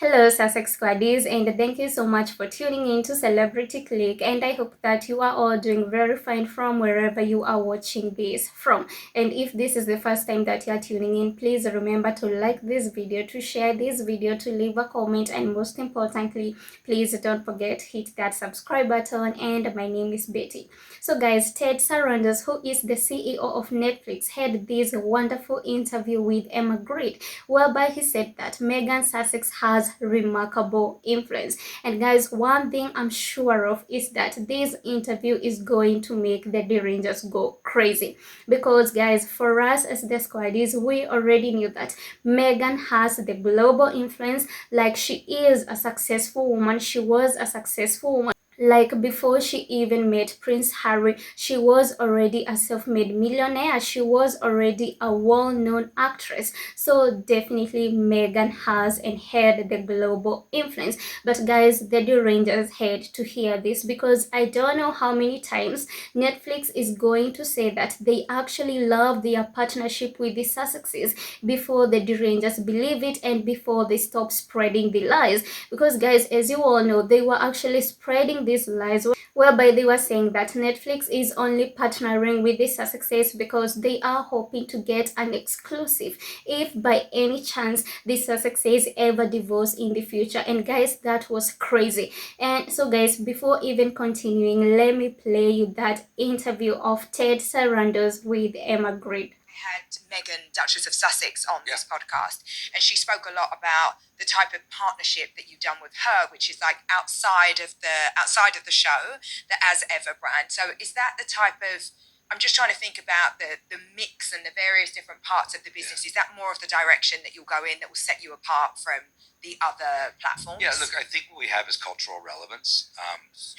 Hello Sussex Squaddies, and thank you so much for tuning in to Celebrity Click, and I hope that you are all doing very fine from wherever you are watching this from. And if this is the first time that you are tuning in, please remember to like this video, to share this video, to leave a comment, and most importantly, please don't forget hit that subscribe button. And my name is Betty. So guys, Ted Sarandos, who is the CEO of Netflix, had this wonderful interview with Emma Grede, whereby he said that Megan Sussex has remarkable influence. And guys, one thing I'm sure of is that this interview is going to make the Derangers go crazy, because guys, for us as the squaddies, we already knew that Megan has the global influence. Like, she is a successful woman, she was a successful woman. Like, before she even met Prince Harry, she was already a self-made millionaire. She was already a well-known actress. So definitely Megan has and had the global influence. But guys, the Derangers had to hear this, because I don't know how many times Netflix is going to say that they actually love their partnership with the Sussexes before the Derangers believe it and before they stop spreading the lies. Because guys, as you all know, they were actually spreading these lies, whereby they were saying that Netflix is only partnering with the Sussexes because they are hoping to get an exclusive if by any chance the Sussexes ever divorce in the future. And guys, that was crazy. And so guys, before even continuing, let me play you that interview of Ted Sarandos with Emma Grede. Had Meghan, Duchess of Sussex, on this podcast, and she spoke a lot about the type of partnership that you've done with her, which is like outside of the show, the As Ever brand. So is that the type of, I'm just trying to think about the mix and the various different parts of the business. Is that more of the direction that you'll go in that will set you apart from the other platforms? Yeah, look, I think what we have is cultural relevance.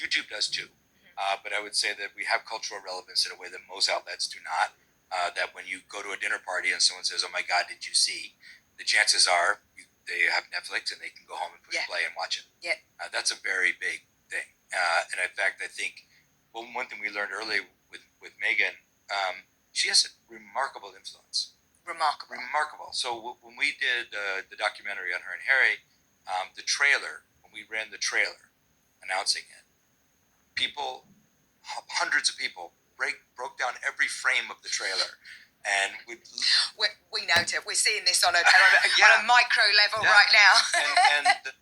YouTube does too. But I would say that we have cultural relevance in a way that most outlets do not. That when you go to a dinner party and someone says, "Oh my God, did you see?" The chances are they have Netflix and they can go home and push play and watch it. Yeah. That's a very big thing. And in fact, I think one thing we learned early with Megan, she has a remarkable influence. Remarkable. So when we did the documentary on her and Harry, the trailer, when we ran the trailer announcing it, people, hundreds of people, broke down every frame of the trailer, and we note it. We're seeing this on a micro level right now. and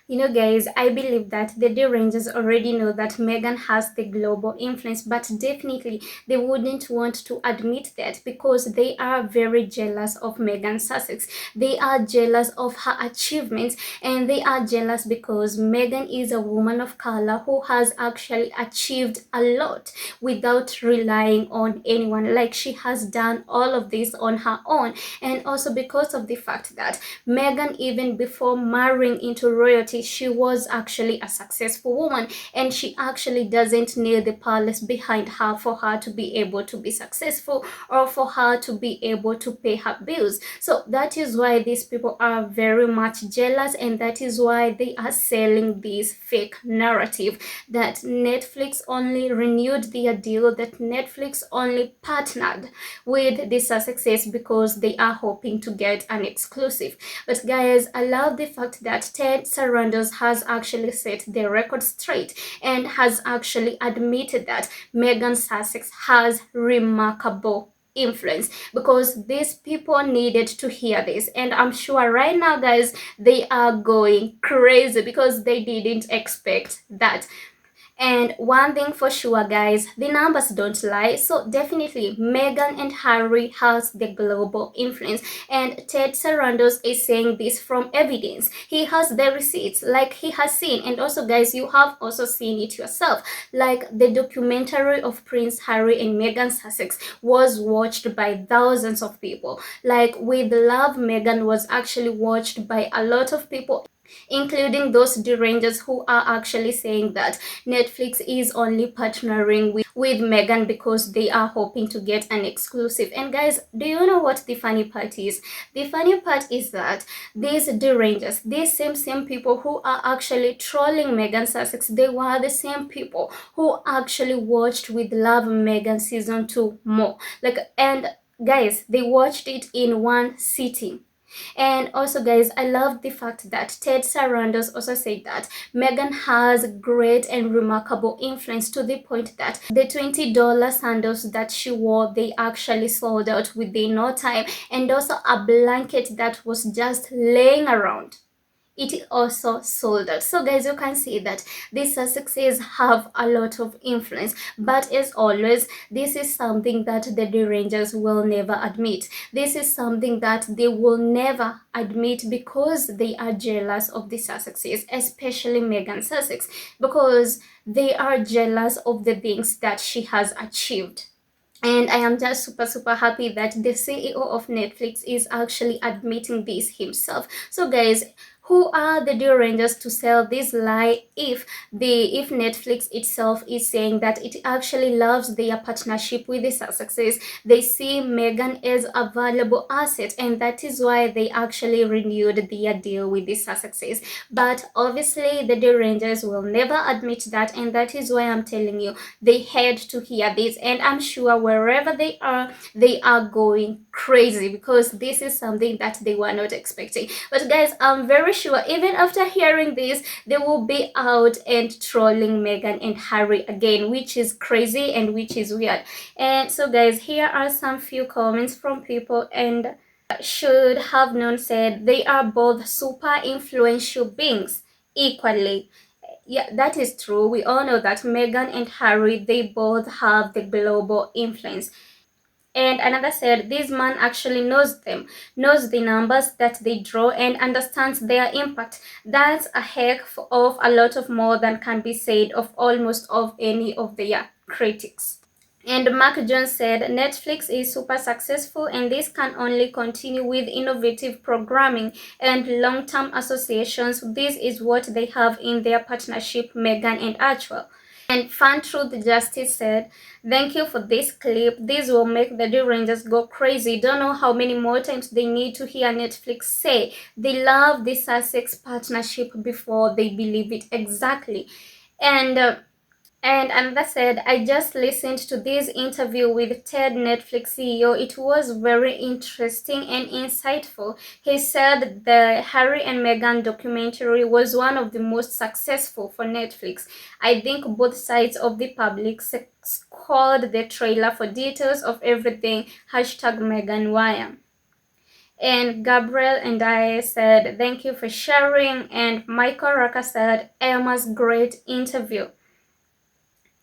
You know guys, I believe that the Derangers already know that Megan has the global influence, but definitely they wouldn't want to admit that, because they are very jealous of Megan Sussex. They are jealous of her achievements, and they are jealous because Megan is a woman of color who has actually achieved a lot without relying on anyone. Like, she has done all of this on her own. And also because of the fact that Megan, even before marrying into royalty, she was actually a successful woman, and she actually doesn't need the palace behind her for her to be able to be successful or for her to be able to pay her bills. So that is why these people are very much jealous, and that is why they are selling this fake narrative that Netflix only renewed their deal, that Netflix only partnered with the Sussexes because they are hoping to get an exclusive. But guys, I love the fact that Ted Sarandos has actually set the record straight and has actually admitted that Megan Sussex has remarkable influence, because these people needed to hear this. And I'm sure right now guys, they are going crazy because they didn't expect that. And one thing for sure guys, the numbers don't lie. So definitely Meghan and Harry has the global influence, and Ted Sarandos is saying this from evidence. He has the receipts, like he has seen. And also guys, you have also seen it yourself, like the documentary of Prince Harry and Meghan Sussex was watched by thousands of people. Like, With Love Meghan was actually watched by a lot of people, including those derangers who are actually saying that Netflix is only partnering with Megan because they are hoping to get an exclusive. And guys, do you know what the funny part is? The funny part is that these derangers, these same people who are actually trolling Megan Sussex, they were the same people who actually watched With Love Megan season 2 more. And guys, they watched it in one sitting. And also, guys, I love the fact that Ted Sarandos also said that Meghan has great and remarkable influence, to the point that the $20 sandals that she wore, they actually sold out within no time. And also a blanket that was just laying around, it also sold out. So guys, you can see that these Sussexes have a lot of influence, but as always, this is something that the Derangers will never admit. This is something that they will never admit because they are jealous of the Sussexes, especially Meghan Sussex, because they are jealous of the things that she has achieved. And I am just super happy that the CEO of Netflix is actually admitting this himself. So guys, who are the Derangers to sell this lie if Netflix itself is saying that it actually loves their partnership with the Sussexes? They see Meghan as a valuable asset, and that is why they actually renewed their deal with the Sussexes. But obviously the Derangers will never admit that, and that is why I'm telling you, they had to hear this, and I'm sure wherever they are going crazy, because this is something that they were not expecting. But guys, I'm very sure even after hearing this, they will be out and trolling Meghan and Harry again, which is crazy and which is weird. And so guys, here are some few comments from people. And should have known said they are both super influential beings equally. Yeah, that is true. We all know that Meghan and Harry, they both have the global influence. And another said, this man actually knows them, knows the numbers that they draw, and understands their impact. That's a heck of a lot of more than can be said of almost of any of their critics. And Mark Jones said, Netflix is super successful, and this can only continue with innovative programming and long-term associations. This is what they have in their partnership, Meghan and Archwell. And Fan Truth Justice said, thank you for this clip. This will make the Derangers go crazy. Don't know how many more times they need to hear Netflix say they love the Sussex partnership before they believe it exactly. And another said, I just listened to this interview with Ted, Netflix CEO. It was very interesting and insightful. He said the Harry and Meghan documentary was one of the most successful for Netflix. I think both sides of the public called the trailer for details of everything. #MeghanWire. And Gabriel and I said, thank you for sharing. And Michael Raka said, Emma's great interview.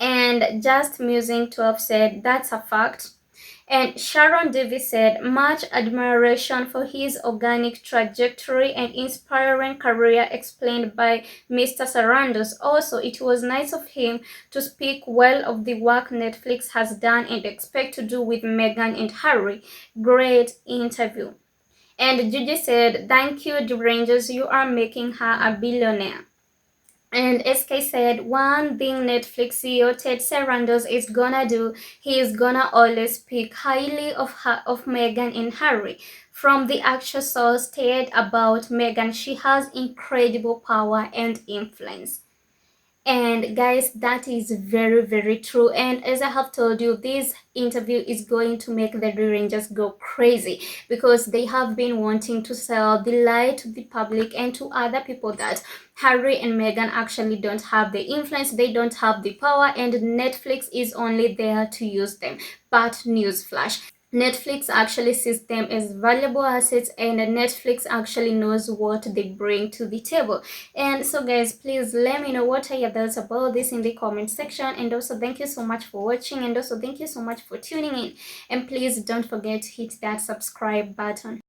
And Just Musing 12 said, that's a fact. And Sharon Davis said, much admiration for his organic trajectory and inspiring career explained by Mr. Sarandos. Also, it was nice of him to speak well of the work Netflix has done and expect to do with Meghan and Harry. Great interview. And Gigi said, thank you, Derangers, you are making her a billionaire. And SK said, one thing Netflix CEO Ted Sarandos is gonna do, he is gonna always speak highly of Meghan and Harry. From the actual source stated about Meghan, she has incredible power and influence. And guys, that is very true. And as I have told you, this interview is going to make the Derangers go crazy, because they have been wanting to sell the lie to the public and to other people that Harry and Meghan actually don't have the influence, they don't have the power, and Netflix is only there to use them. But newsflash, Netflix actually sees them as valuable assets, and Netflix actually knows what they bring to the table. And so guys, please let me know what are your thoughts about this in the comment section. And also thank you so much for watching, and also thank you so much for tuning in. And please don't forget to hit that subscribe button.